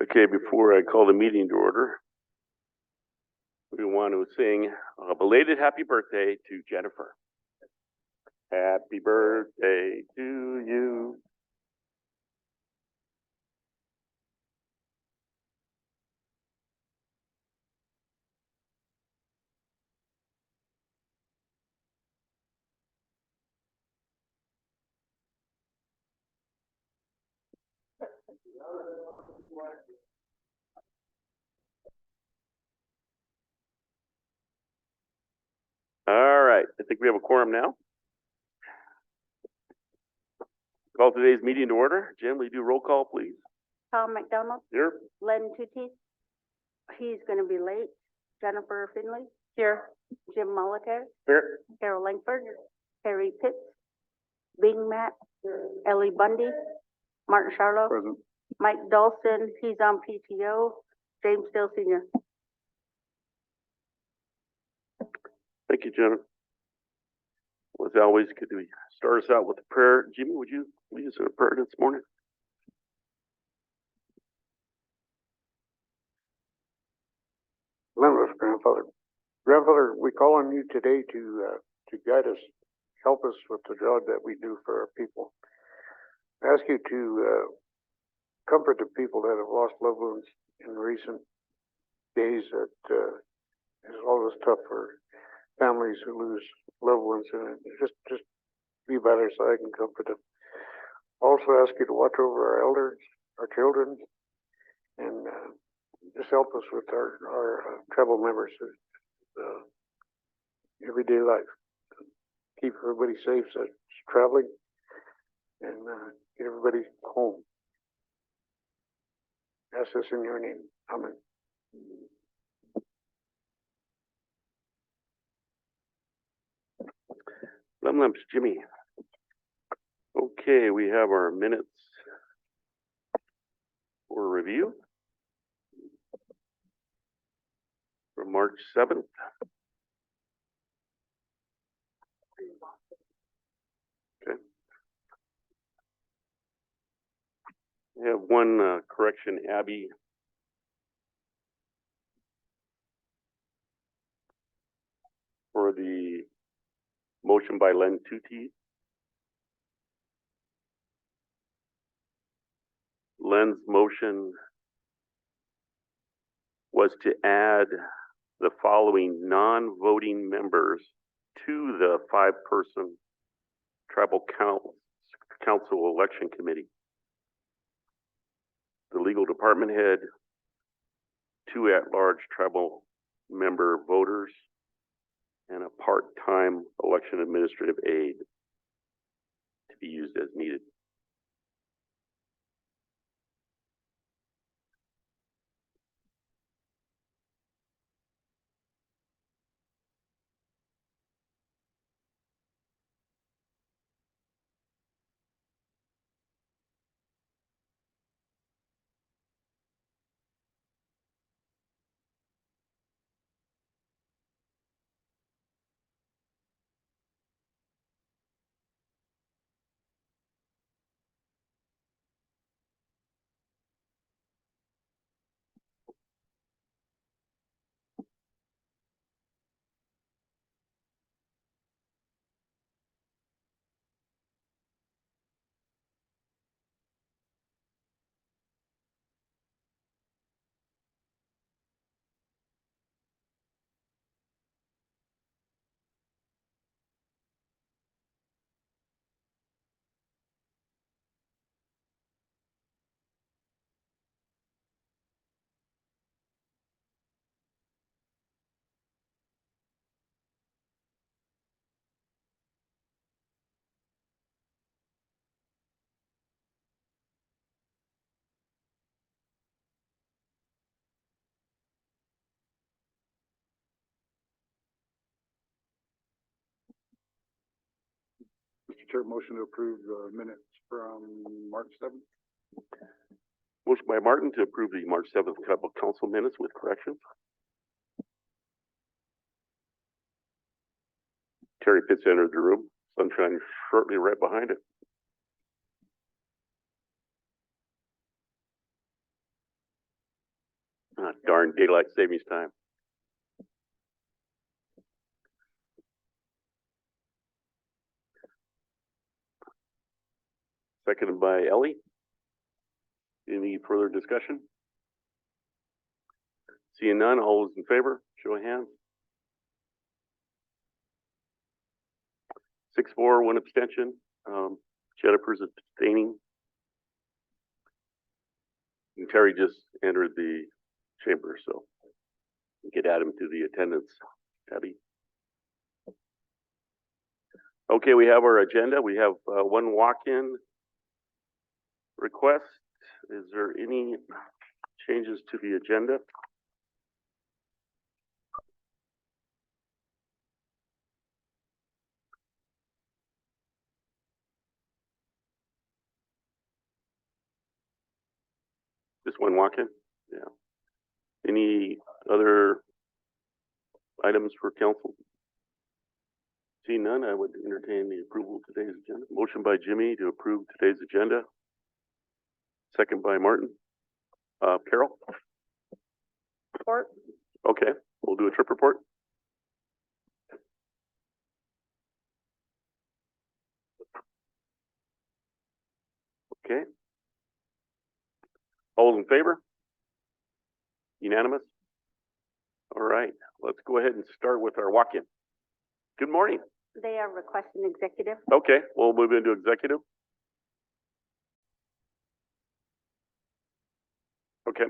Okay, before I call the meeting to order, we want to sing a belated happy birthday to Jennifer. Happy birthday to you. All right, I think we have a quorum now. Call today's meeting to order. Jim, will you do roll call, please? Tom McDonald. Here. Len Tutti. He's going to be late. Jennifer Finley. Here. Jim Molitor. Here. Carol Langford. Harry Pitts. Bing Matt. Ellie Bundy. Martin Charlo. Present. Mike Dawson. He's on PTO. James Still Sr. Thank you, Jennifer. Well, as always, could we start us out with a prayer? Jimmy, would you lead us in a prayer this morning? Limitless, Grandfather. Grandfather, we call on you today to guide us, help us with the job that we do for our people. I ask you to comfort the people that have lost loved ones in recent days. That is always tough for families who lose loved ones, and just be by their side and comfort them. Also ask you to watch over our elders, our children, and just help us with our tribal members' everyday life. Keep everybody safe that's traveling, and get everybody home. Ask this in your name. Amen. Lemlems, Jimmy. Okay, we have our minutes for review from March 7th. Okay. We have one correction, Abby. For the motion by Len Tutti. Len's motion was to add the following non-voting members to the 5-person tribal council election committee. The legal department head, 2 at-large tribal member voters, and a part-time election administrative aide to be used as needed. Mr. Chair, motion to approve the minutes from March 7th. Motion by Martin to approve the March 7th tribal council minutes with corrections. Terry Pitts entered the room. Sunshine shortly right behind it. Darn daylight savings time. Seconded by Ellie. Any further discussion? Seeing none, all those in favor, show of hands. 6-4, one abstention. Jennifer's abstaining. And Terry just entered the chamber, so we could add him to the attendance, Abby. Okay, we have our agenda. We have one walk-in request. Is there any changes to the agenda? Just one walk-in? Yeah. Any other items for council? Seeing none, I would entertain the approval of today's agenda. Motion by Jimmy to approve today's agenda. Second by Martin. Carol? Report. Okay, we'll do a trip report. Okay. All in favor? Unanimous? All right, let's go ahead and start with our walk-in. Good morning. They are requesting executive. Okay, we'll move into executive. Okay.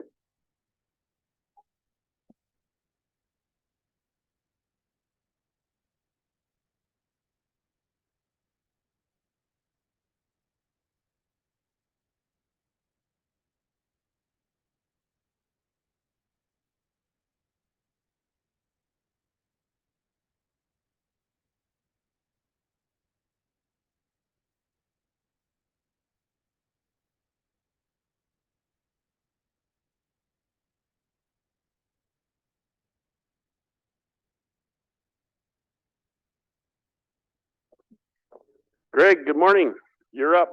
Greg, good morning. You're up.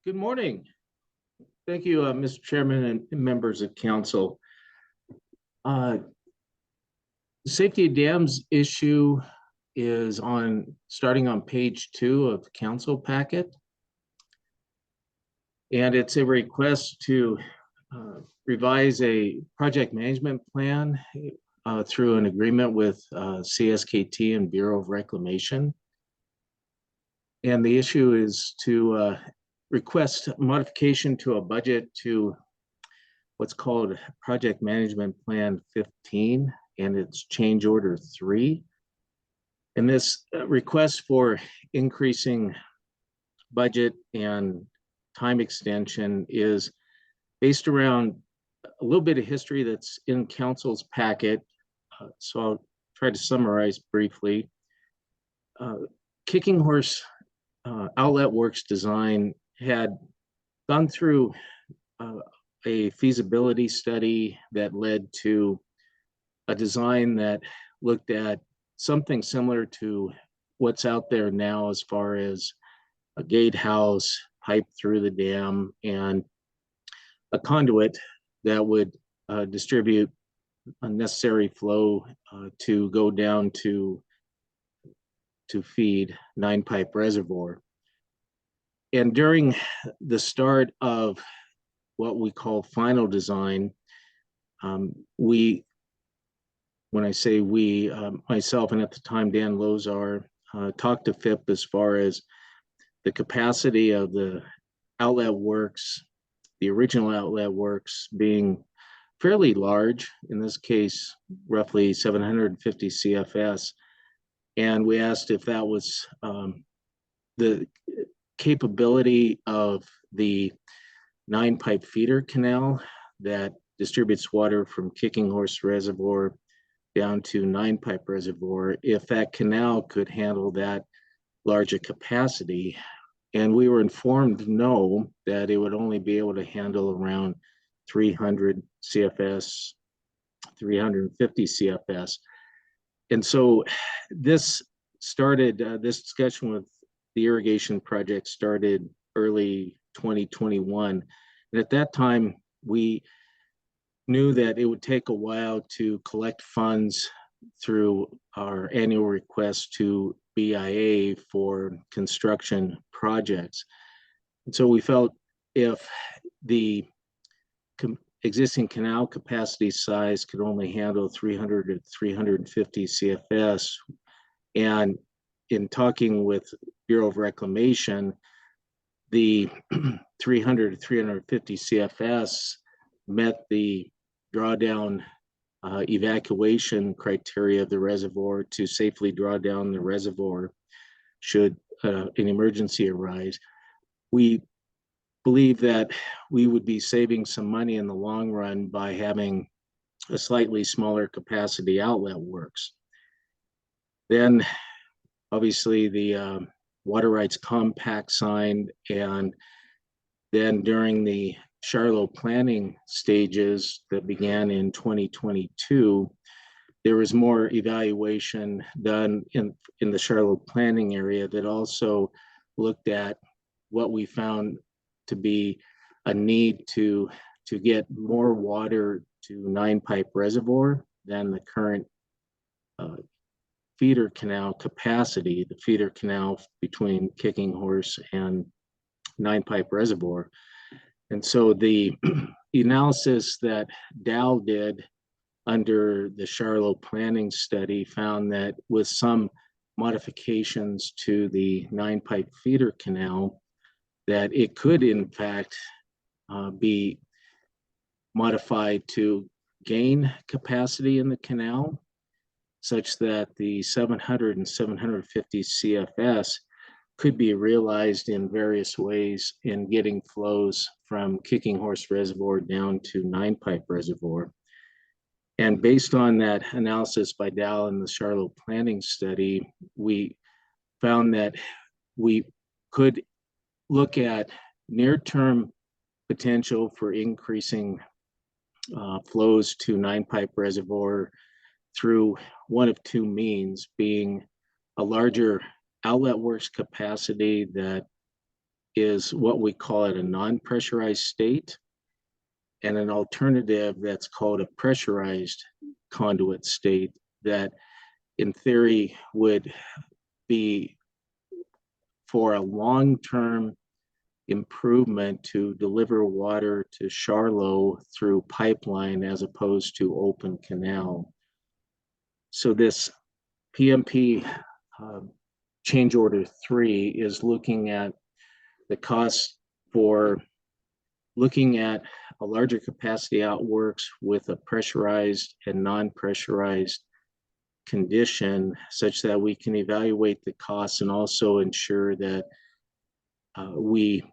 Good morning. Thank you, Mr. Chairman and members of council. The safety of dams issue is starting on page 2 of the council packet. And it's a request to revise a project management plan through an agreement with CSKT and Bureau of Reclamation. And the issue is to request modification to a budget to what's called Project Management Plan 15, and it's change order 3. And this request for increasing budget and time extension is based around a little bit of history that's in council's packet. So I'll try to summarize briefly. Kicking Horse Outlet Works Design had gone through a feasibility study that led to a design that looked at something similar to what's out there now as far as a gatehouse, pipe through the dam, and a conduit that would distribute unnecessary flow to go down to feed 9-pipe reservoir. And during the start of what we call final design, when I say we, myself and at the time Dan Lozar, talked to FIP as far as the capacity of the outlet works, the original outlet works being fairly large, in this case, roughly 750 CFS. And we asked if that was the capability of the 9-pipe feeder canal that distributes water from Kicking Horse Reservoir down to 9-pipe reservoir, if that canal could handle that larger capacity. And we were informed no, that it would only be able to handle around 300 CFS, 350 CFS. And so this started, this discussion with the irrigation project started early 2021. And at that time, we knew that it would take a while to collect funds through our annual request to BIA for construction projects. And so we felt if the existing canal capacity size could only handle 300 to 350 CFS, and in talking with Bureau of Reclamation, the 300 to 350 CFS met the drawdown evacuation criteria of the reservoir to safely draw down the reservoir should an emergency arise. We believe that we would be saving some money in the long run by having a slightly smaller capacity outlet works. Then obviously the water rights compact signed, and then during the Charlotte planning stages that began in 2022, there was more evaluation done in the Charlotte planning area that also looked at what we found to be a need to get more water to 9-pipe reservoir than the current feeder canal capacity, the feeder canal between Kicking Horse and 9-pipe reservoir. And so the analysis that Dow did under the Charlotte planning study found that with some modifications to the 9-pipe feeder canal, that it could in fact be modified to gain capacity in the canal, such that the 700 and 750 CFS could be realized in various ways in getting flows from Kicking Horse Reservoir down to 9-pipe reservoir. And based on that analysis by Dow and the Charlotte planning study, we found that we could look at near-term potential for increasing flows to 9-pipe reservoir through one of two means, being a larger outlet works capacity that is what we call it a non-pressurized state, and an alternative that's called a pressurized conduit state that in theory would be for a long-term improvement to deliver water to Charlotte through pipeline as opposed to open canal. So this PMP change order 3 is looking at the cost for looking at a larger capacity outworks with a pressurized and non-pressurized condition, such that we can evaluate the costs and also ensure that we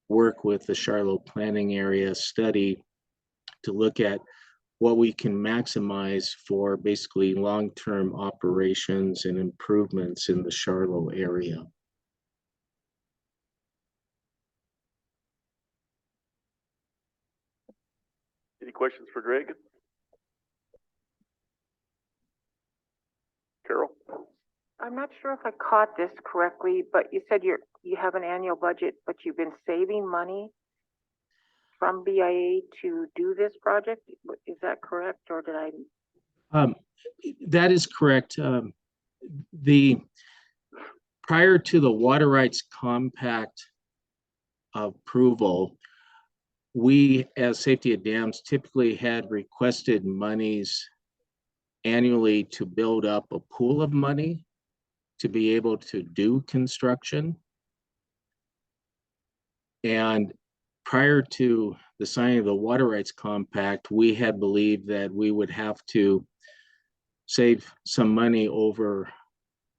work with the Charlotte planning area study to look at what we can maximize for basically long-term operations and improvements in the Charlotte area. Any questions for Greg? Carol? I'm not sure if I caught this correctly, but you said you have an annual budget, but you've been saving money from BIA to do this project. Is that correct, or did I? That is correct. Prior to the water rights compact approval, we as Safety of Dams typically had requested monies annually to build up a pool of money to be able to do construction. And prior to the signing of the water rights compact, we had believed that we would have to save some money over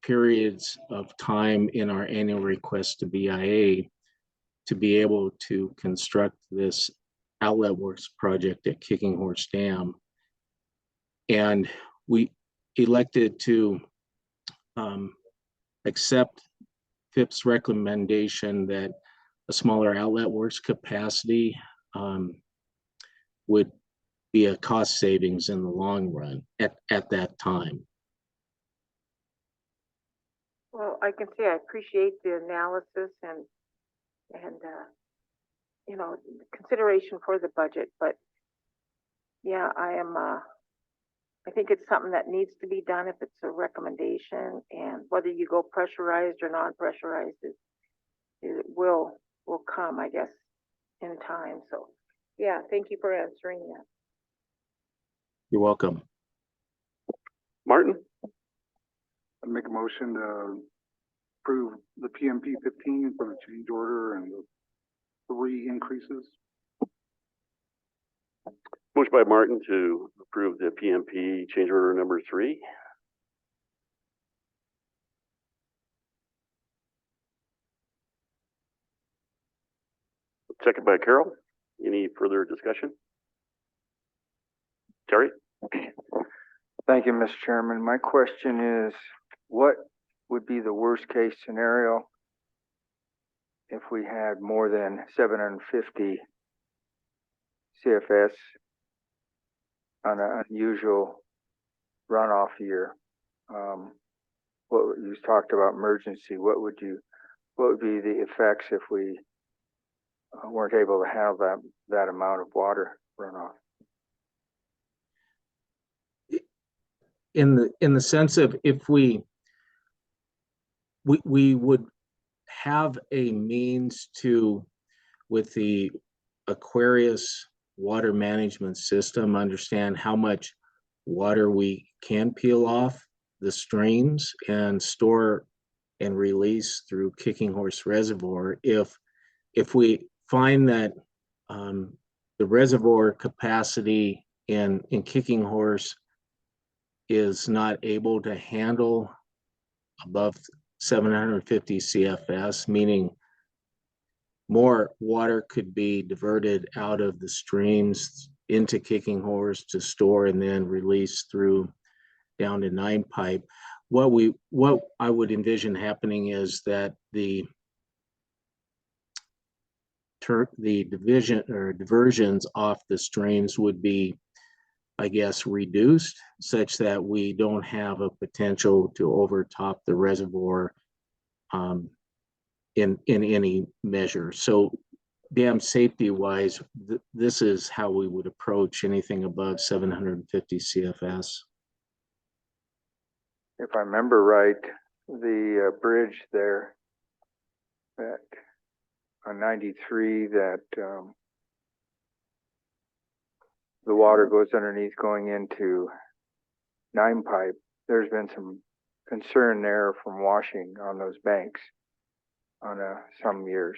periods of time in our annual request to BIA to be able to construct this outlet works project at Kicking Horse Dam. And we elected to accept FIP's recommendation that a smaller outlet works capacity would be a cost savings in the long run at that time. Well, I can say I appreciate the analysis and you know, consideration for the budget, but yeah, I think it's something that needs to be done if it's a recommendation, and whether you go pressurized or non-pressurized it will come, I guess, in time. So, yeah, thank you for answering that. You're welcome. Martin, I'd make a motion to approve the PMP 15 for the change order and the 3 increases. motion by Martin to approve the PMP change order number 3. Second by Carol. Any further discussion? Terry? Thank you, Mr. Chairman. My question is, what would be the worst case scenario if we had more than 750 CFS on an unusual runoff year? What you talked about emergency, what would be the effects if we weren't able to have that amount of water runoff? In the sense of if we would have a means to, with the Aquarius water management system, understand how much water we can peel off the streams and store and release through Kicking Horse Reservoir. If we find that the reservoir capacity in Kicking Horse is not able to handle above 750 CFS, meaning more water could be diverted out of the streams into Kicking Horse to store and then release through down to 9 pipe. What I would envision happening is that the division or diversions off the streams would be, I guess, reduced such that we don't have a potential to overtop the reservoir in any measure. So dam safety wise, this is how we would approach anything above 750 CFS. If I remember right, the bridge there that on 93 that the water goes underneath going into 9 pipe, there's been some concern there from washing on those banks on some years.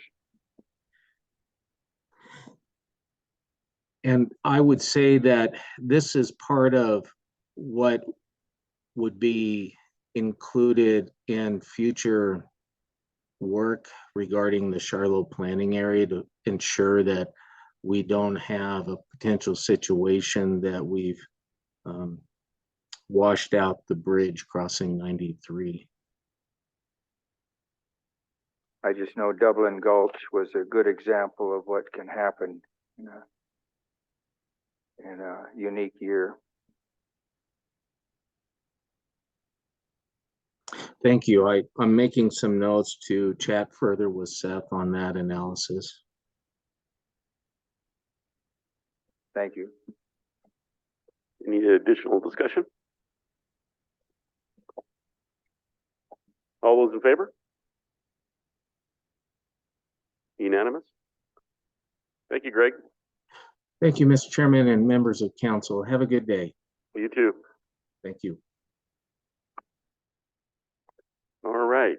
And I would say that this is part of what would be included in future work regarding the Charlotte planning area to ensure that we don't have a potential situation that we've washed out the bridge crossing 93. I just know Dublin Gulch was a good example of what can happen in a unique year. Thank you. I'm making some notes to chat further with Seth on that analysis. Thank you. Any additional discussion? All those in favor? Unanimous? Thank you, Greg. Thank you, Mr. Chairman and members of council. Have a good day. You too. Thank you. All right.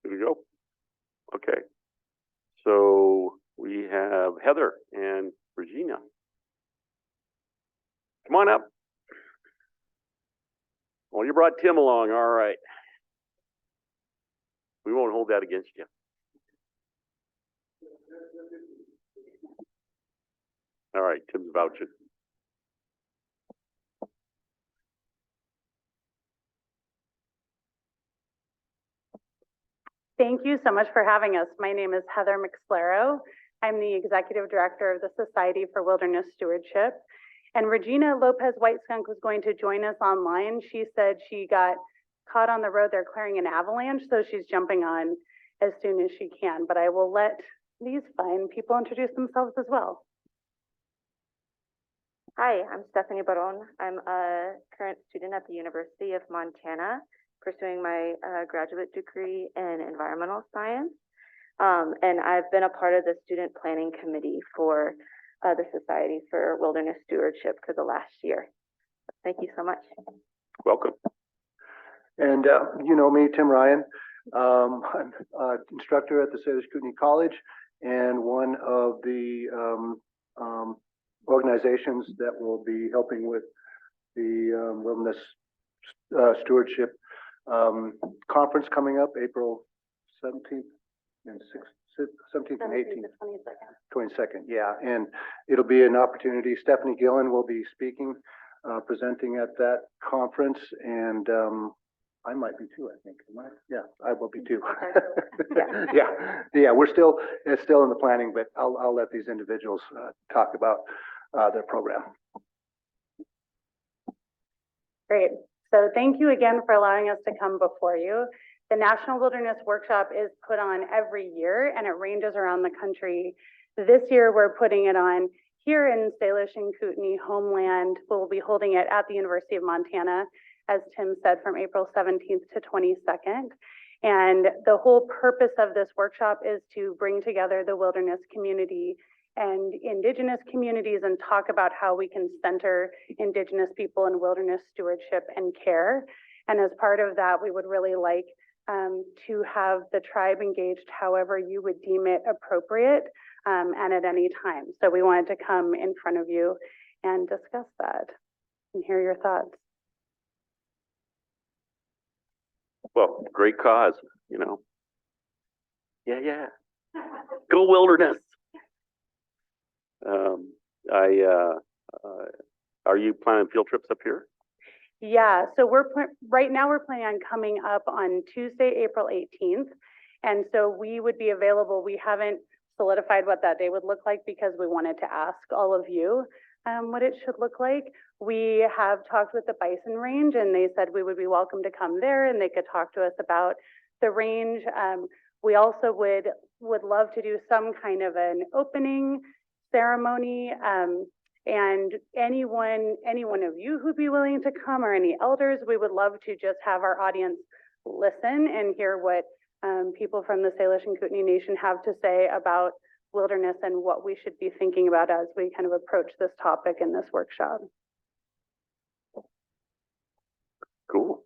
Here we go. Okay. So we have Heather and Regina. Come on up. Well, you brought Tim along. All right. We won't hold that against you. All right, Tim's vouching. Thank you so much for having us. My name is Heather McSlaro. I'm the Executive Director of the Society for Wilderness Stewardship. And Regina Lopez White Skunk was going to join us online. She said she got caught on the road. They're clearing an avalanche, so she's jumping on as soon as she can. But I will let these fine people introduce themselves as well. Hi, I'm Stephanie Baron. I'm a current student at the University of Montana, pursuing my graduate degree in environmental science. And I've been a part of the student planning committee for the Society for Wilderness Stewardship for the last year. Thank you so much. Welcome. And you know me, Tim Ryan. I'm an instructor at the CSKT College and one of the organizations that will be helping with the wilderness stewardship conference coming up April 17th and 17th and 18th. 22nd, yeah. And it'll be an opportunity. Stephanie Gillen will be speaking, presenting at that conference, and I might be too, I think. Am I? Yeah, I will be too. Yeah, it's still in the planning, but I'll let these individuals talk about their program. Great. So thank you again for allowing us to come before you. The National Wilderness Workshop is put on every year and it ranges around the country. This year we're putting it on here in Salish and Kootenai homeland. We'll be holding it at the University of Montana, as Tim said, from April 17th to 22nd. And the whole purpose of this workshop is to bring together the wilderness community and Indigenous communities and talk about how we can center Indigenous people in wilderness stewardship and care. And as part of that, we would really like to have the tribe engaged however you would deem it appropriate and at any time. So we wanted to come in front of you and discuss that and hear your thoughts. Well, great cause, you know. Yeah. Go wilderness. Are you planning field trips up here? Yeah, so right now we're planning on coming up on Tuesday, April 18th. And so we would be available. We haven't solidified what that day would look like because we wanted to ask all of you what it should look like. We have talked with the Bison Range and they said we would be welcome to come there and they could talk to us about the range. We also would love to do some kind of an opening ceremony. And anyone of you who'd be willing to come or any elders, we would love to just have our audience listen and hear what people from the Salish and Kootenai Nation have to say about wilderness and what we should be thinking about as we kind of approach this topic in this workshop. Cool.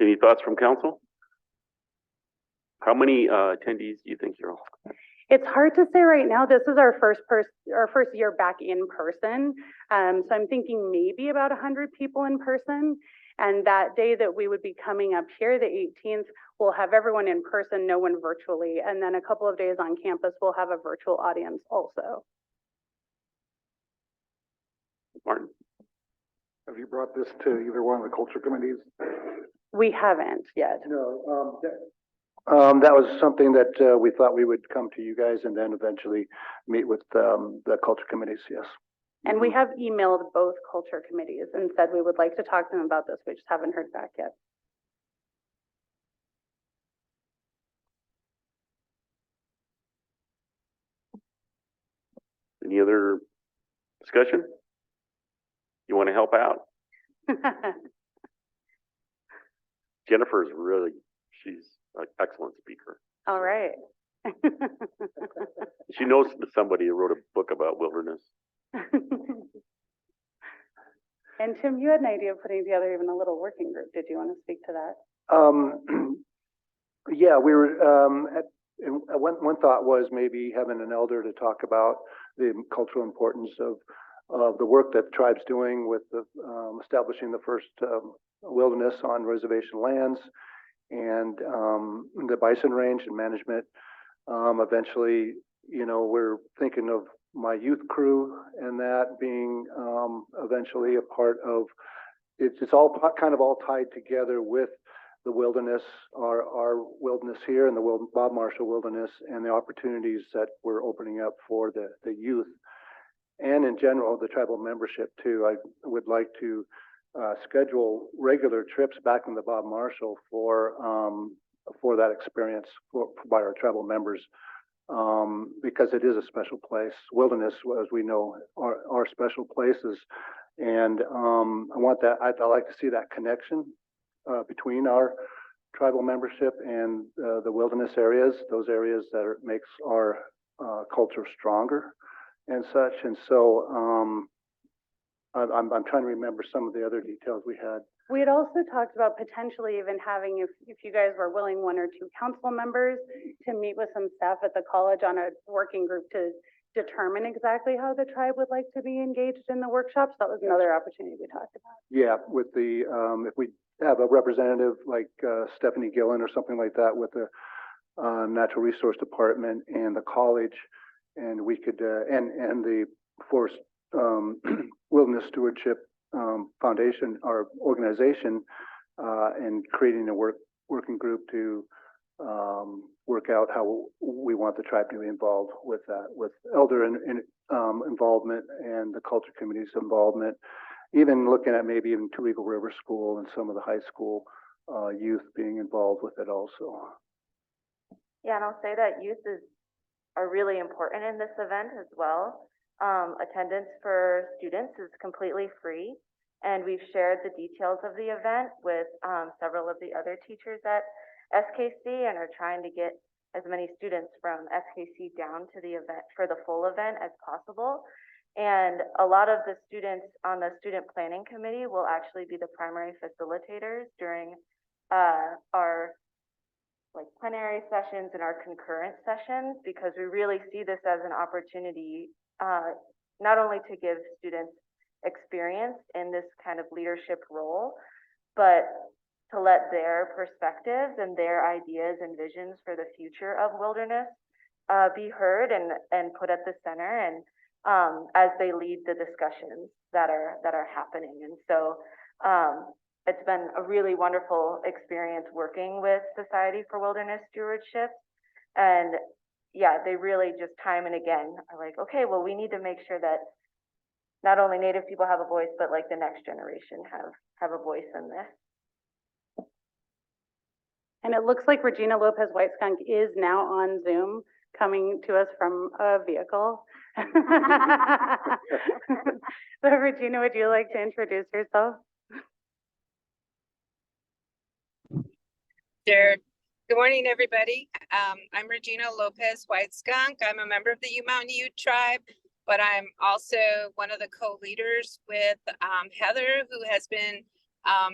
Any thoughts from council? How many attendees do you think you're all? It's hard to say right now. This is our first year back in person. So I'm thinking maybe about 100 people in person. And that day that we would be coming up here, the 18th, we'll have everyone in person, no one virtually. And then a couple of days on campus, we'll have a virtual audience also. Martin? Have you brought this to either one of the culture committees? We haven't yet. No. That was something that we thought we would come to you guys and then eventually meet with the culture committees, yes. And we have emailed both culture committees and said we would like to talk to them about this. We just haven't heard back yet. Any other discussion? You want to help out? Jennifer is she's an excellent speaker. All right. She knows somebody who wrote a book about wilderness. And Tim, you had an idea of putting together even a little working group. Did you want to speak to that? Yeah, we were, one thought was maybe having an elder to talk about the cultural importance of the work that the tribe's doing with the, establishing the first wilderness on reservation lands and the bison range and management. Eventually, you know, we're thinking of my youth crew and that being eventually a part of, it's all kind of all tied together with the wilderness, our wilderness here and the Bob Marshall Wilderness and the opportunities that we're opening up for the youth and in general, the tribal membership too. I would like to schedule regular trips back in the Bob Marshall for that experience by our tribal members. Because it is a special place. Wilderness, as we know, are special places. And I want that, I'd like to see that connection between our tribal membership and the wilderness areas, those areas that makes our culture stronger and such. And so I'm trying to remember some of the other details we had. We had also talked about potentially even having, if you guys were willing, 1 or 2 council members to meet with some staff at the college on a working group to determine exactly how the tribe would like to be engaged in the workshops. That was another opportunity we talked about. Yeah, with the, if we have a representative like Stephanie Gillen or something like that with the Natural Resource Department and the college, and we could, and the Forest Wilderness Stewardship Foundation, our organization, and creating a working group to work out how we want the tribe to be involved with that, with elder involvement and the culture committee's involvement, even looking at maybe even Two Eagle River School and some of the high school youth being involved with it also. Yeah, and I'll say that youth are really important in this event as well. Attendance for students is completely free, and we've shared the details of the event with several of the other teachers at SKC, and are trying to get as many students from SKC down to the event for the full event as possible. And a lot of the students on the student planning committee will actually be the primary facilitators during our plenary sessions and our concurrent sessions, because we really see this as an opportunity not only to give students experience in this kind of leadership role, but to let their perspectives and their ideas and visions for the future of wilderness be heard and put at the center, and as they lead the discussions that are happening. And so it's been a really wonderful experience working with Society for Wilderness Stewardship. And yeah, they really just time and again are like, okay, well, we need to make sure that not only Native people have a voice, but like the next generation have a voice in this. And it looks like Regina Lopez White Skunk is now on Zoom, coming to us from a vehicle. So Regina, would you like to introduce yourself? Sure. Good morning, everybody. I'm Regina Lopez White Skunk. I'm a member of the Ute Mountain Ute tribe, but I'm also one of the co-leaders with Heather, who has been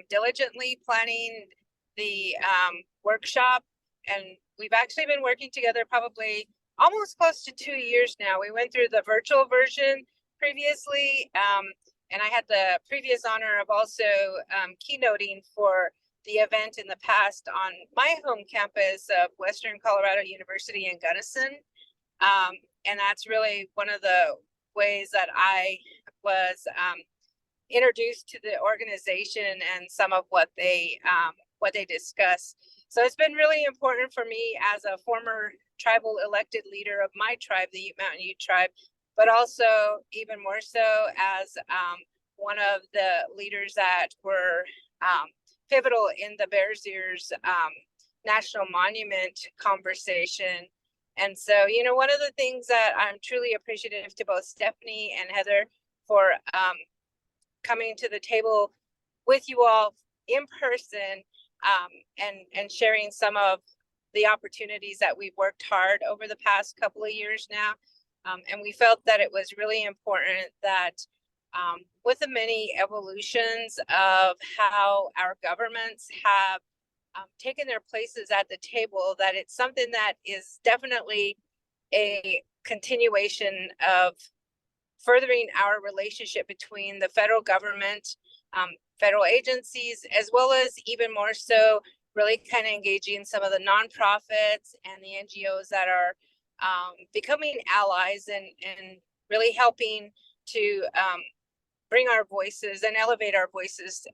diligently planning the workshop. And we've actually been working together probably almost close to 2 years now. We went through the virtual version previously, and I had the previous honor of also keynoting for the event in the past on my home campus of Western Colorado University in Gunnison. And that's really one of the ways that I was introduced to the organization and some of what they discuss. So it's been really important for me as a former tribal elected leader of my tribe, the Ute Mountain Ute tribe, but also even more so as one of the leaders that were pivotal in the Bears Ears National Monument conversation. And so, you know, one of the things that I'm truly appreciative to both Stephanie and Heather for coming to the table with you all in person and sharing some of the opportunities that we've worked hard over the past couple of years now. And we felt that it was really important that with the many evolutions of how our governments have taken their places at the table, that it's something that is definitely a continuation of furthering our relationship between the federal government, federal agencies, as well as even more so really kind of engaging some of the nonprofits and the NGOs that are becoming allies and really helping to bring our voices and elevate our voices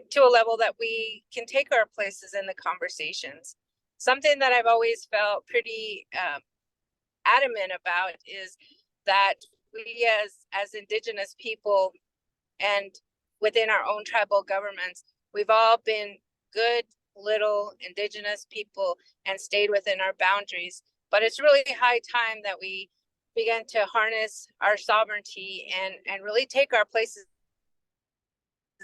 to a level that we can take our places in the conversations. Something that I've always felt pretty adamant about is that we as Indigenous people and within our own tribal governments. We've all been good little indigenous people and stayed within our boundaries. But it's really high time that we begin to harness our sovereignty and really take our places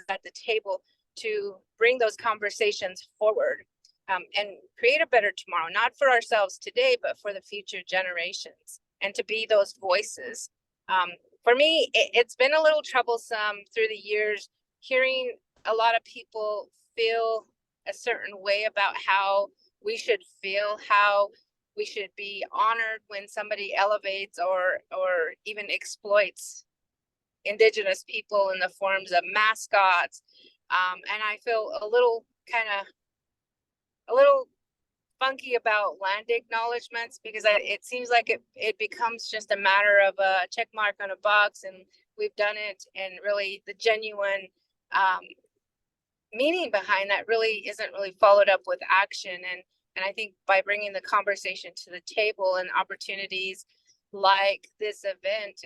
at the table to bring those conversations forward, and create a better tomorrow, not for ourselves today, but for the future generations, and to be those voices. For me, it's been a little troublesome through the years, hearing a lot of people feel a certain way about how we should feel, how we should be honored when somebody elevates or even exploits indigenous people in the forms of mascots. And I feel a little funky about land acknowledgements, because it seems like it becomes just a matter of a check mark on a box, and we've done it, and really the genuine meaning behind that really isn't really followed up with action. And I think by bringing the conversation to the table and opportunities like this event,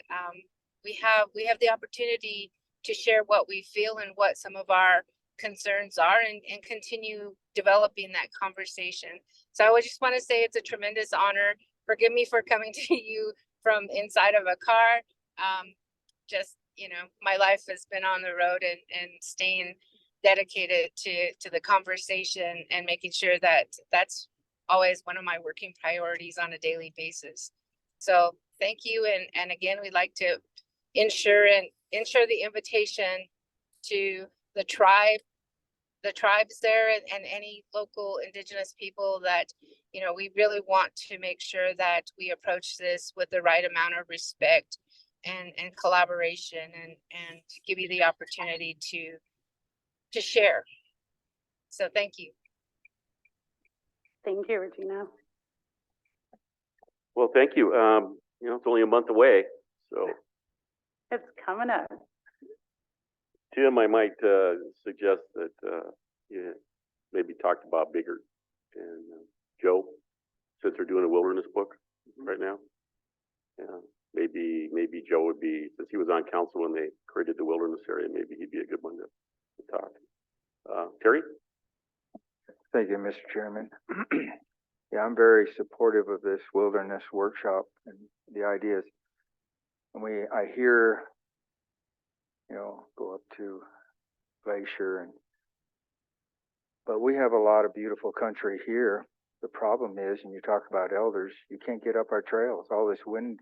we have the opportunity to share what we feel and what some of our concerns are, and continue developing that conversation. So I would just want to say it's a tremendous honor. Forgive me for coming to you from inside of a car. Just, my life has been on the road, and staying dedicated to the conversation and making sure that that's always one of my working priorities on a daily basis. So thank you. And again, we'd like to ensure the invitation to the tribes there, and any local indigenous people that, we really want to make sure that we approach this with the right amount of respect and collaboration, and give you the opportunity to share. So thank you. Thank you, Regina. Well, thank you. It's only a month away, so It's coming up. Tim, I might suggest that you maybe talk to Bob Biggert and Joe, since they're doing a wilderness book right now. Yeah, maybe Joe would be, since he was on council when they created the wilderness area, maybe he'd be a good one to talk. Terry? Thank you, Mr. Chairman. Yeah, I'm very supportive of this wilderness workshop and the ideas. And I hear, go up to Glacier, but we have a lot of beautiful country here. The problem is, and you talk about elders, you can't get up our trails. All this wind,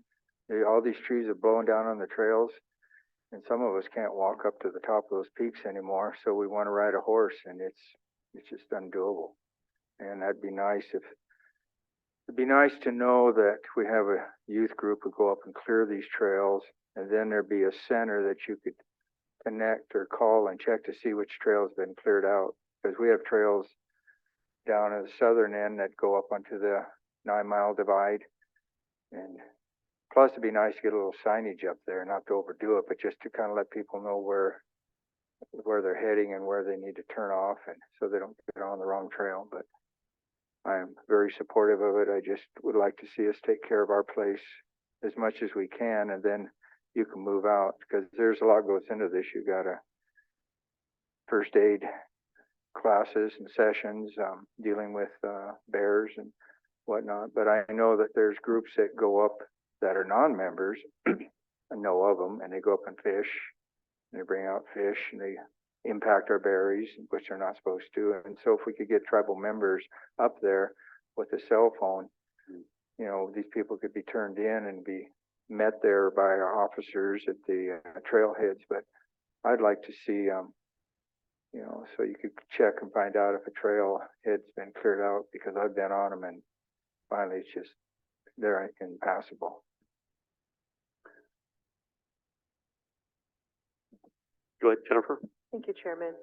all these trees are blowing down on the trails, and some of us can't walk up to the top of those peaks anymore. So we want to ride a horse, and it's just undoable. And it'd be nice to know that we have a youth group who go up and clear these trails, and then there'd be a center that you could connect or call and check to see which trail's been cleared out. Because we have trails down at the southern end that go up onto the 9 Mile Divide. And plus it'd be nice to get a little signage up there, not to overdo it, but just to kind of let people know where they're heading and where they need to turn off, and so they don't get on the wrong trail. But I'm very supportive of it. I just would like to see us take care of our place as much as we can, and then you can move out, because there's a lot goes into this. You got a first aid classes and sessions, dealing with bears and whatnot. But I know that there's groups that go up that are non-members. I know of them, and they go up and fish, and they bring out fish, and they impact our berries, which they're not supposed to. And so if we could get tribal members up there with a cell phone, these people could be turned in and be met there by our officers at the trailheads. But I'd like to see, so you could check and find out if a trailhead's been cleared out, because I've been on them, and finally it's just, they're impassable. Go ahead, Jennifer. Thank you, Chairman.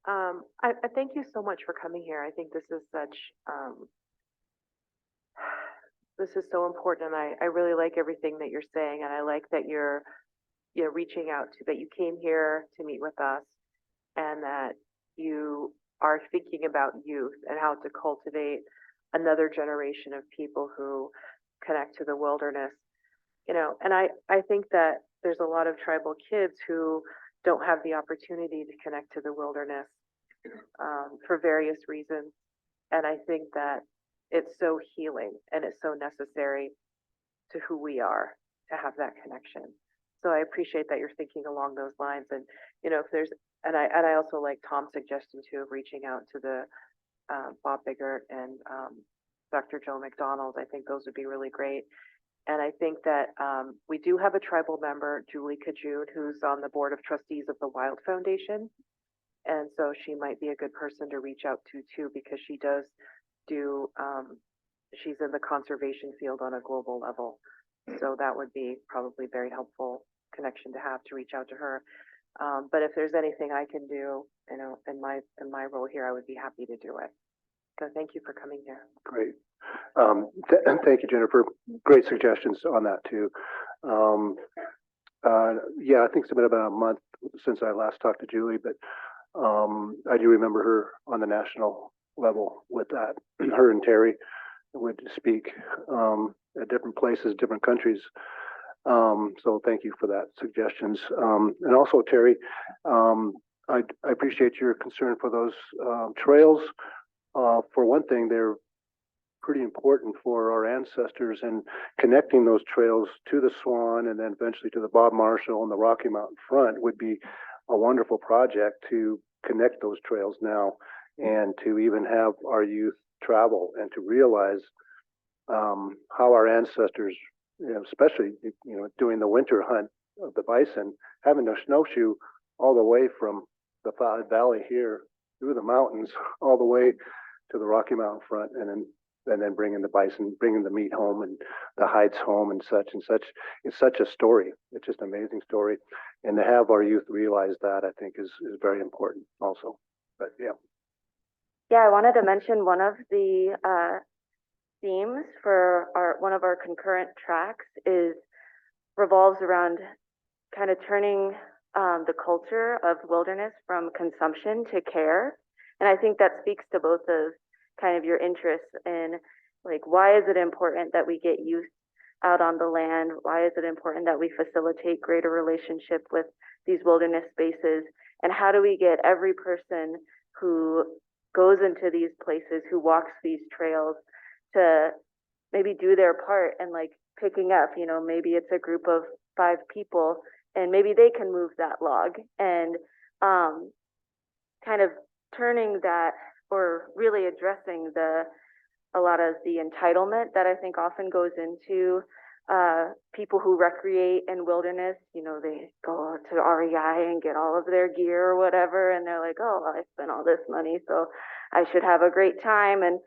I thank you so much for coming here. I think this is so important, and I really like everything that you're saying, and I like that you're reaching out to, that you came here to meet with us, and that you are thinking about youth and how to cultivate another generation of people who connect to the wilderness. And I think that there's a lot of tribal kids who don't have the opportunity to connect to the wilderness for various reasons. And I think that it's so healing and it's so necessary to who we are to have that connection. So I appreciate that you're thinking along those lines. And, you know, if there's, and I also like Tom's suggestion too of reaching out to the Bob Biggert and Dr. Joe McDonald. I think those would be really great. And I think that we do have a tribal member, Julie Kajun, who's on the board of trustees of the Wild Foundation. And so she might be a good person to reach out to too, because she does do, she's in the conservation field on a global level. So that would be probably very helpful connection to have to reach out to her. But if there's anything I can do, you know, in my role here, I would be happy to do it. So thank you for coming here. Great. Thank you, Jennifer. Great suggestions on that too. Yeah, I think it's been about a month since I last talked to Julie, but I do remember her on the national level with that. Her and Terry would speak at different places, different countries. So thank you for that suggestions. And also, Terry, I appreciate your concern for those trails. For one thing, they're pretty important for our ancestors, and connecting those trails to the Swan and then eventually to the Bob Marshall and the Rocky Mountain Front would be a wonderful project to connect those trails now, and to even have our youth travel and to realize how our ancestors, you know, especially, you know, doing the winter hunt of the bison, having to snowshoe all the way from the valley here through the mountains all the way to the Rocky Mountain Front, and then bringing the bison, bringing the meat home and the hides home and such and such. It's such a story. It's just an amazing story. And to have our youth realize that, I think is very important also. But yeah. Yeah, I wanted to mention one of the themes for one of our concurrent tracks revolves around kind of turning the culture of wilderness from consumption to care. And I think that speaks to both of kind of your interests in, like, why is it important that we get youth out on the land? Why is it important that we facilitate greater relationship with these wilderness spaces? And how do we get every person who goes into these places, who walks these trails, to maybe do their part and like picking up, you know, maybe it's a group of 5 people and maybe they can move that log, and kind of turning that, or really addressing a lot of the entitlement that I think often goes into people who recreate in wilderness. You know, they go to REI and get all of their gear or whatever, and they're like, oh, I spent all this money, so I should have a great time. And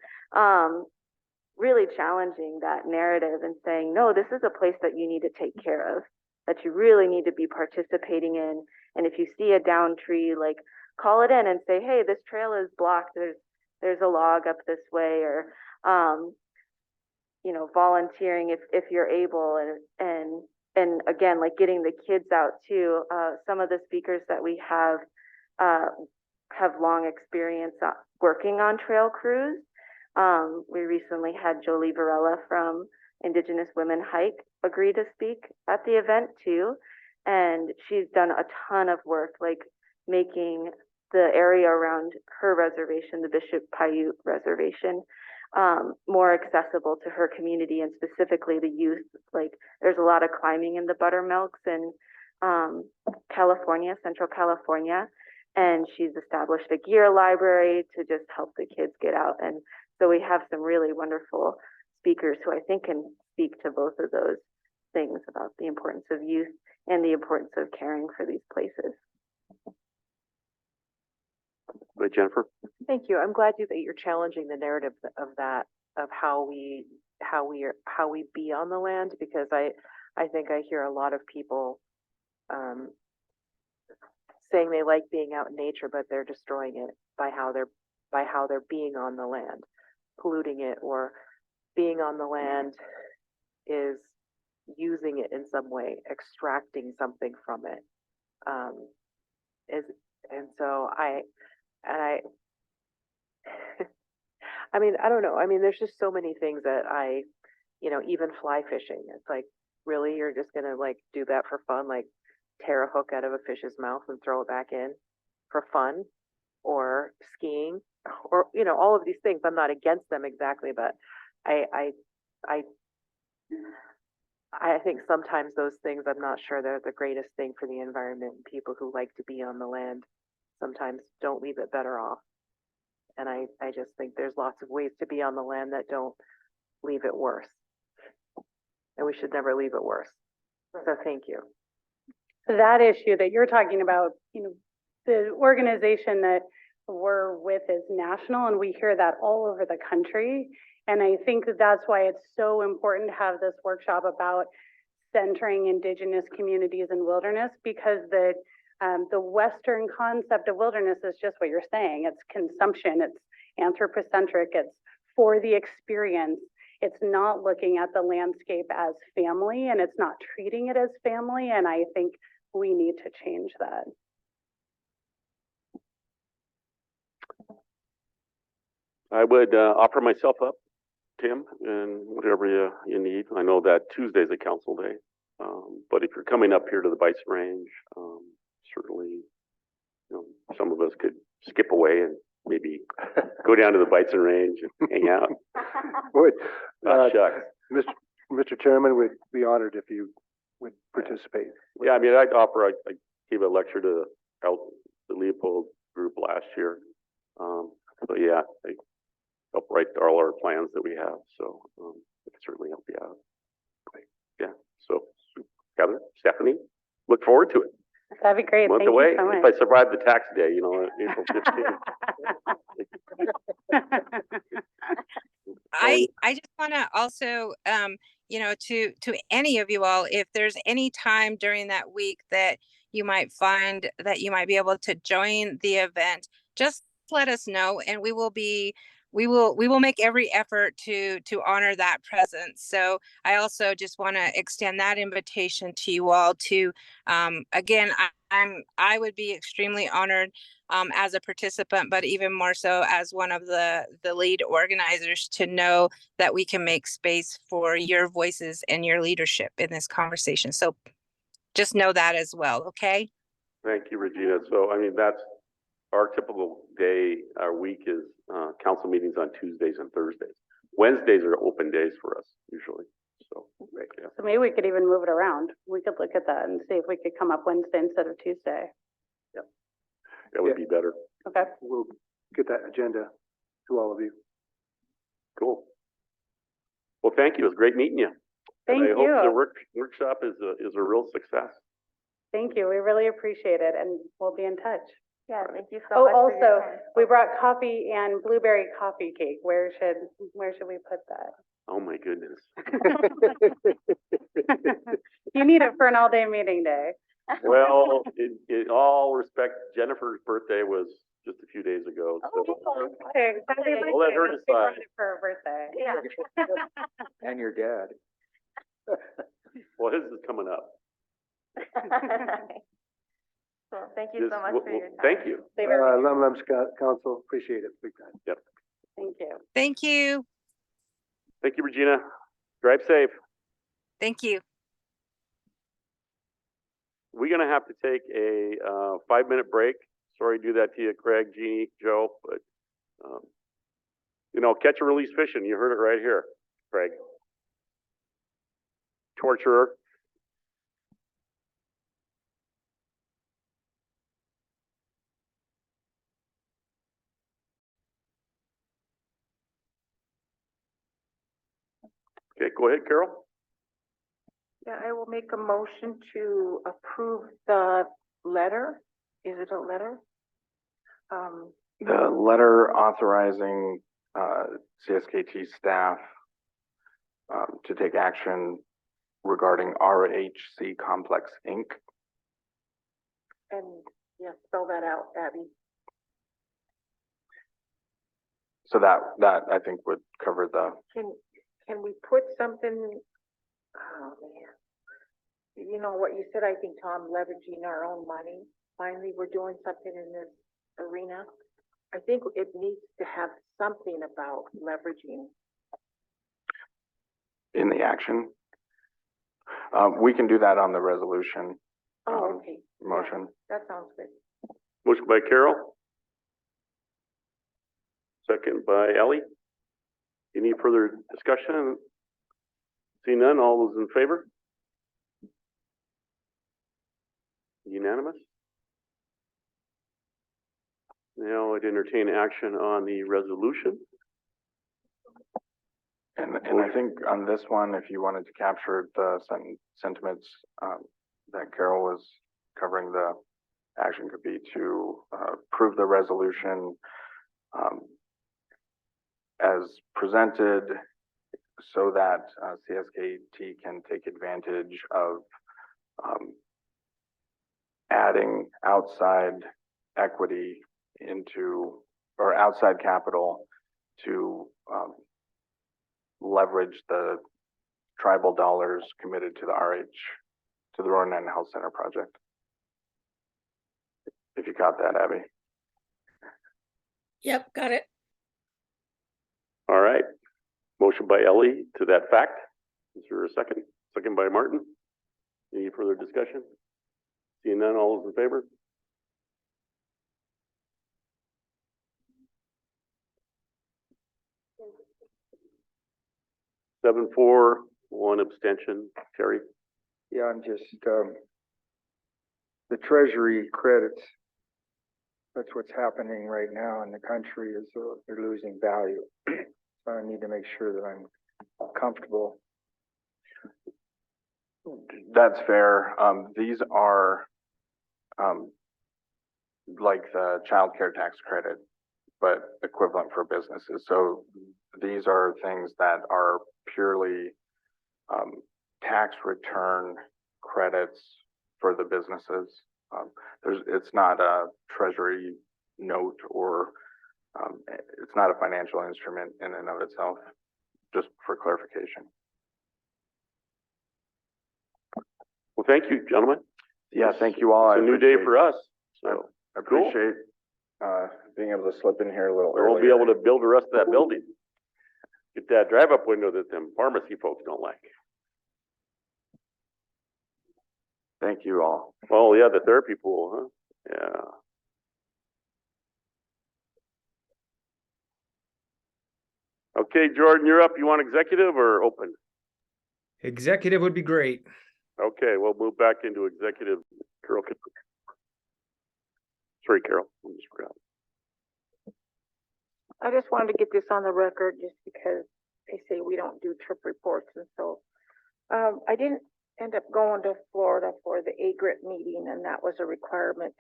really challenging that narrative and saying, no, this is a place that you need to take care of, that you really need to be participating in. And if you see a down tree, like, call it in and say, hey, this trail is blocked. There's a log up this way, or, you know, volunteering if you're able, and again, like getting the kids out too. Some of the speakers that we have long experience working on trail crews. We recently had Jolie Varela from Indigenous Women Hike agree to speak at the event too. And she's done a ton of work, like making the area around her reservation, the Bishop Paiute Reservation, more accessible to her community, and specifically the youth. Like, there's a lot of climbing in the buttermilks in California, Central California, and she's established a gear library to just help the kids get out. And so we have some really wonderful speakers who I think can speak to both of those things about the importance of youth and the importance of caring for these places. Right, Jennifer? Thank you. I'm glad that you're challenging the narrative of that, of how we be on the land, because I think I hear a lot of people saying they like being out in nature, but they're destroying it by how they're being on the land, polluting it, or being on the land is using it in some way, extracting something from it. I mean, I don't know. I mean, there's just so many things that you know, even fly fishing. It's like, really, you're just gonna like do that for fun? Like, tear a hook out of a fish's mouth and throw it back in for fun, or skiing, or, you know, all of these things. I'm not against them exactly, but I, I, I think sometimes those things, I'm not sure they're the greatest thing for the environment. People who like to be on the land sometimes don't leave it better off. And I just think there's lots of ways to be on the land that don't leave it worse. And we should never leave it worse. So thank you. That issue that you're talking about, you know, the organization that we're with is national, and we hear that all over the country. And I think that that's why it's so important to have this workshop about centering Indigenous communities and wilderness, because the Western concept of wilderness is just what you're saying. It's consumption, it's anthropocentric, it's for the experience. It's not looking at the landscape as family, and it's not treating it as family. And I think we need to change that. I would offer myself up, Tim, and whatever you need. I know that Tuesday's a council day, but if you're coming up here to the Bison Range, certainly, you know, some of us could skip away and maybe go down to the Bison Range and hang out. Would, Shucks. Mr. Chairman, would be honored if you would participate. Yeah, I mean, I'd offer, I gave a lecture to the Leopold group last year. So yeah, I help write all our plans that we have. So I can certainly help you out. Yeah. So Heather, Stephanie, look forward to it. That'd be great. Month Thank away. you so If much. I survive the tax day, you know, April 15th. I just want to also, you know, to any of you all, if there's any time during that week that you might find that you might be able to join the event, just let us know, and we will make every effort to honor that presence. So I also just want to extend that invitation to you all to, again, I would be extremely honored as a participant, but even more so as one of the lead organizers, to know that we can make space for your voices and your leadership in this conversation. So just know that as well. Okay. Thank you, Regina. So, I mean, that's our typical day. Our week is council meetings on Tuesdays and Thursdays. Wednesdays are open days for us usually. So, yeah. So maybe we could even move it around. We could look at that and see if we could come up Wednesday instead of Tuesday. That would be better. Okay. We'll get that agenda to all of you. Cool. Well, thank you. It was great meeting you. Thank and I you. hope the workshop is a real success. Thank you. We really appreciate it, and we'll be in touch. Yeah, thank you so Oh, much for your also, time. we brought coffee and blueberry coffee cake. Where should we put that? Oh my goodness. You need it for an all-day meeting day. Well, in all respect, Jennifer's birthday was just a few days ago. So Okay, happy We'll let her birthday. We brought decide. it for her birthday. Yeah. And your dad. well, his is coming up. Well, thank you so much for your time. Thank you. Lum Council, appreciate it big time. Yep. Thank you. Thank you. Thank you, Regina. Drive safe. Thank you. We're going to have to take a 5-minute break. Sorry to do that to you, Craig, Jeannie, Joe, but, you know, catch and release fishing. You heard it right here, Craig. Torturer. Okay, go ahead, Carol. Yeah, I will make a motion to approve the letter. Is it a letter? The letter authorizing CSKT staff to take action regarding RHC Complex Inc. And yeah, spell that out, Abby. So that I think would cover the. Can we put something, oh man. You know what you said, I think, Tom, leveraging our own money. Finally, we're doing something in this arena. I think it needs to have something about leveraging. In the action. We can do that on the resolution. Oh, okay. Yeah, motion. that sounds good. Motion by Carol. Second by Ellie. Any further discussion? See none, all those in favor? Unanimous? Now I'd entertain action on the resolution. And I think on this one, if you wanted to capture the sentiments, that Carol was covering, the action could be to, approve the resolution, as presented so that, CSKT can take advantage of, adding outside equity into, or outside capital to, leverage the tribal dollars committed to the to the Ronan Health Center project. If you got that, Abby. Yep, got it. All right. Motion by Ellie to that fact. Is there a second? Second by Martin. Any further discussion? Seeing none, all those in favor? Seven, four, one abstention. Terry? Yeah, I'm just, the treasury credits, that's what's happening right now in the country, is they're losing value. So I need to make sure that I'm comfortable. That's fair. These are, like the child care tax credit, but equivalent for businesses. So these are things that are purely, tax return credits for the businesses. It's not a treasury note, or, it's not a financial instrument in and of itself, just for clarification. Well, thank you, gentlemen. Yeah, thank you all. It's a new day for us. So I appreciate, being able to slip in here a little we won't earlier. be able to build the rest of that building. Get that drive-up window that them pharmacy folks don't like. Thank you all. Oh, yeah, the therapy pool, huh? Yeah. Okay, Jordan, you're up. You want executive or open? Executive would be great. Okay, we'll move back into executive. Carol, sorry, Carol, I just forgot. I just wanted to get this on the record just because they say we don't do trip reports, and so I didn't end up going to Florida for the AGRIP meeting, and that was a requirement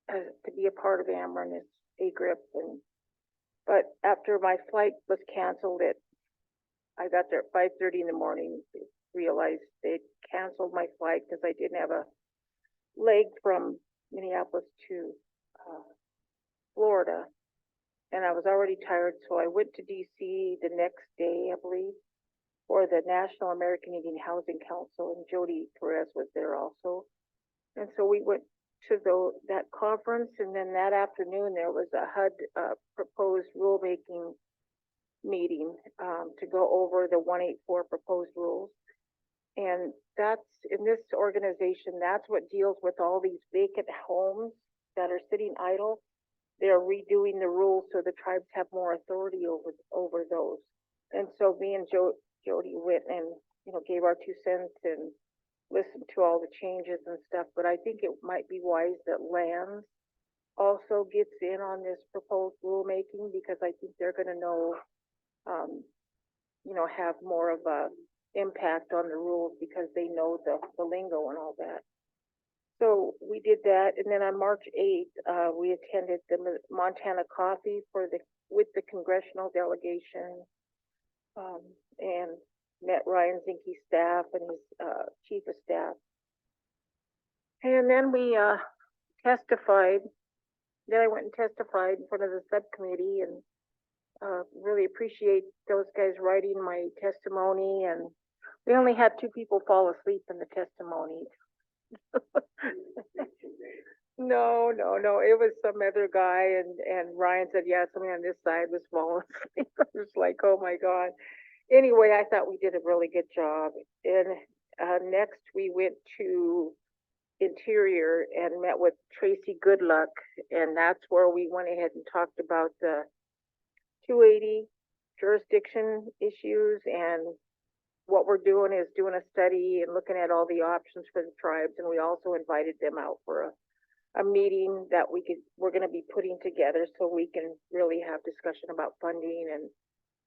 to be a part of Ameren is AGRIP. But after my flight was canceled, I got there at 5:30 in the morning, realized they'd canceled my flight because I didn't have a leg from Minneapolis to Florida. And I was already tired, so I went to DC the next day, I believe, for the National American Indian Housing Council, and Jody Perez was there also. And so we went to that conference, and then that afternoon there was a HUD proposed rulemaking meeting to go over the 184 proposed rules. And that's, in this organization, that's what deals with all these vacant homes that are sitting idle. They're redoing the rules so the tribes have more authority over those. And so me and Jody went and, gave our 2 cents and listened to all the changes and stuff. But I think it might be wise that Lands also gets in on this proposed rulemaking, because I think they're going to know, have more of a impact on the rules because they know the lingo and all that. So we did that, and then on March 8th, we attended the Montana Coffee with the congressional delegation, and met Ryan Zinke's staff and his chief of staff. And then we testified. Then I went and testified in front of the subcommittee, and really appreciate those guys writing my testimony. And we only had 2 people fall asleep in the testimony. No. It was some other guy, and Ryan said, yeah, somebody on this side was falling asleep. I was like, oh my God. Anyway, I thought we did a really good job. And next we went to Interior and met with Tracy Goodluck, and that's where we went ahead and talked about the 280 jurisdiction issues, and what we're doing is doing a study and looking at all the options for the tribes, and we also invited them out for a meeting that we're gonna be putting together so we can really have discussion about funding and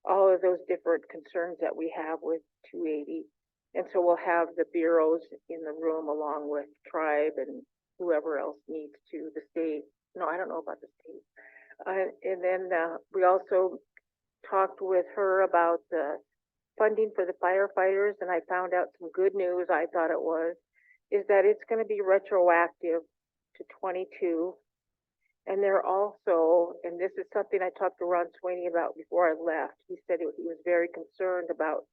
all of those different concerns that we have with 280. And so we'll have the bureaus in the room along with tribe and whoever else needs to, the state. No, I don't know about the state. And then we also talked with her about the funding for the firefighters, and I found out some good news, I thought it was, is that it's gonna be retroactive to 22. And they're also, and this is something I talked to Ron Sweeney about before I left, he said he was very concerned about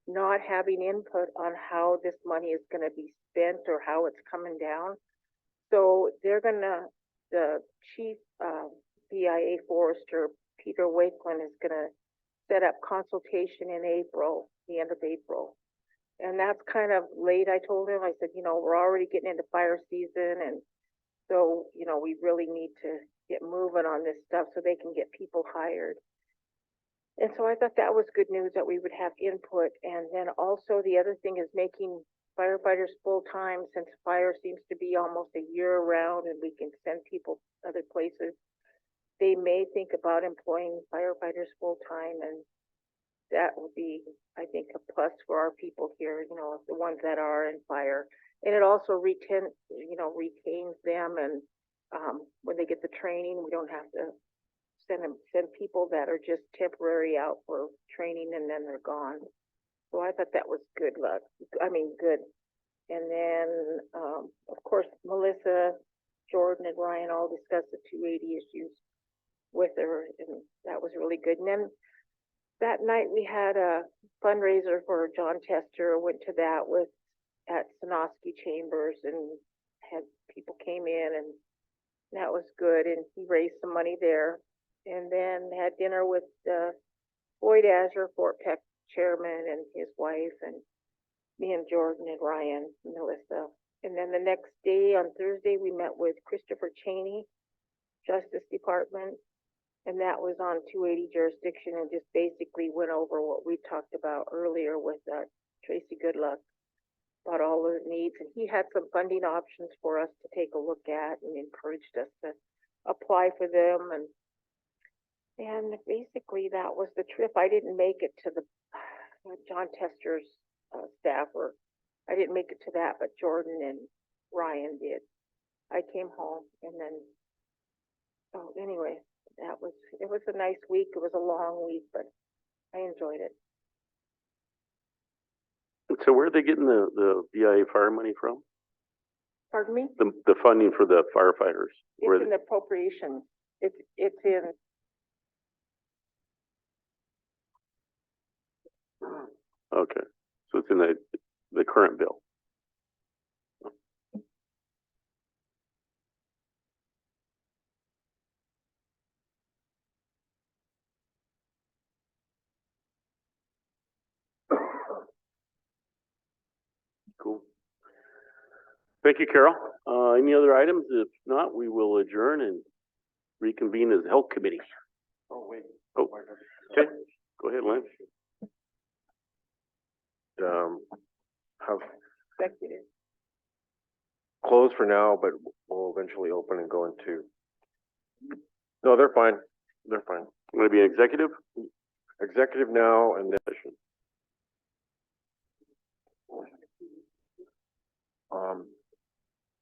not having input on how this money is gonna be spent or how it's coming down. So they're gonna, the chief, BIA forester, Peter Wakeland, is gonna set up consultation in April, the end of April. And that's kind of late, I told him. I said, you know, we're already getting into fire season, and so, you know, we really need to get moving on this stuff so they can get people hired. And so I thought that was good news that we would have input. And then also the other thing is making firefighters full-time, since fire seems to be almost a year round and we can send people other places. They may think about employing firefighters full-time, and that would be, I think, a plus for our people here, you know, the ones that are in fire. And it also retains them, and when they get the training, we don't have to send people that are just temporary out for training and then they're gone. So I thought that was good luck. I mean, good. And then, of course, Melissa, Jordan, and Ryan all discussed the 280 issues with her, and that was really good. And then that night we had a fundraiser for John Tester. Went to that at Sonosky Chambers, and had people came in, and that was good. And he raised some money there. And then had dinner with Boyd Azure, Fort Peck chairman, and his wife, and me and Jordan and Ryan and Melissa. And then the next day, on Thursday, we met with Christopher Cheney, Justice Department, and that was on 280 jurisdiction, and just basically went over what we talked about earlier with Tracy Goodluck about all the needs. And he had some funding options for us to take a look at and encouraged us to apply for them. And basically that was the trip. I didn't make it to the John Tester's staff, or I didn't make it to that, but Jordan and Ryan did. I came home, and then, so anyway, it was a nice week. It was a long week, but I enjoyed it. So where are they getting the BIA fire money from? Pardon me? The funding for the firefighters? It's in the appropriations. It's in. Okay, so it's in the current bill. Cool. Thank you, Carol. Any other items? If not, we will adjourn and reconvene as the Health Committee. Oh, wait. Oh, okay. Go ahead, Lynn. Have Executive. closed for now, but we'll eventually open and go into. No, they're fine. They're fine. Going to be an executive? Executive now, and then.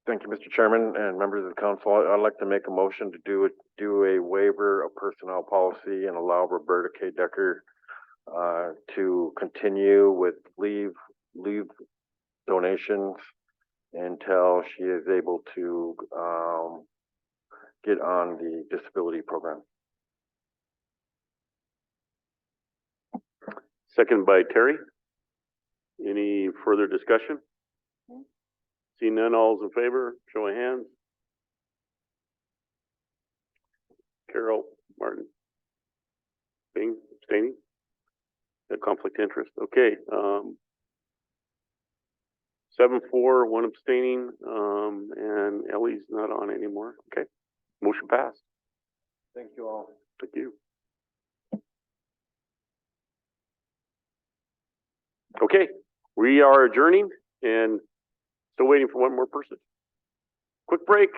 Thank you, Mr. Chairman and members of the council. I'd like to make a motion to do a waiver of personnel policy and allow Roberta K. Decker to continue with leave donations until she is able to get on the disability program. Second by Terry. Any further discussion? Seeing none, all's in favor, show of hands. Carol, Martin. Bing, abstaining? A conflict of interest, okay. 7-4, one abstaining, and Ellie's not on anymore. Okay, motion passed. Thank you all. Thank you. Okay, we are adjourning and still waiting for one more person. Quick break.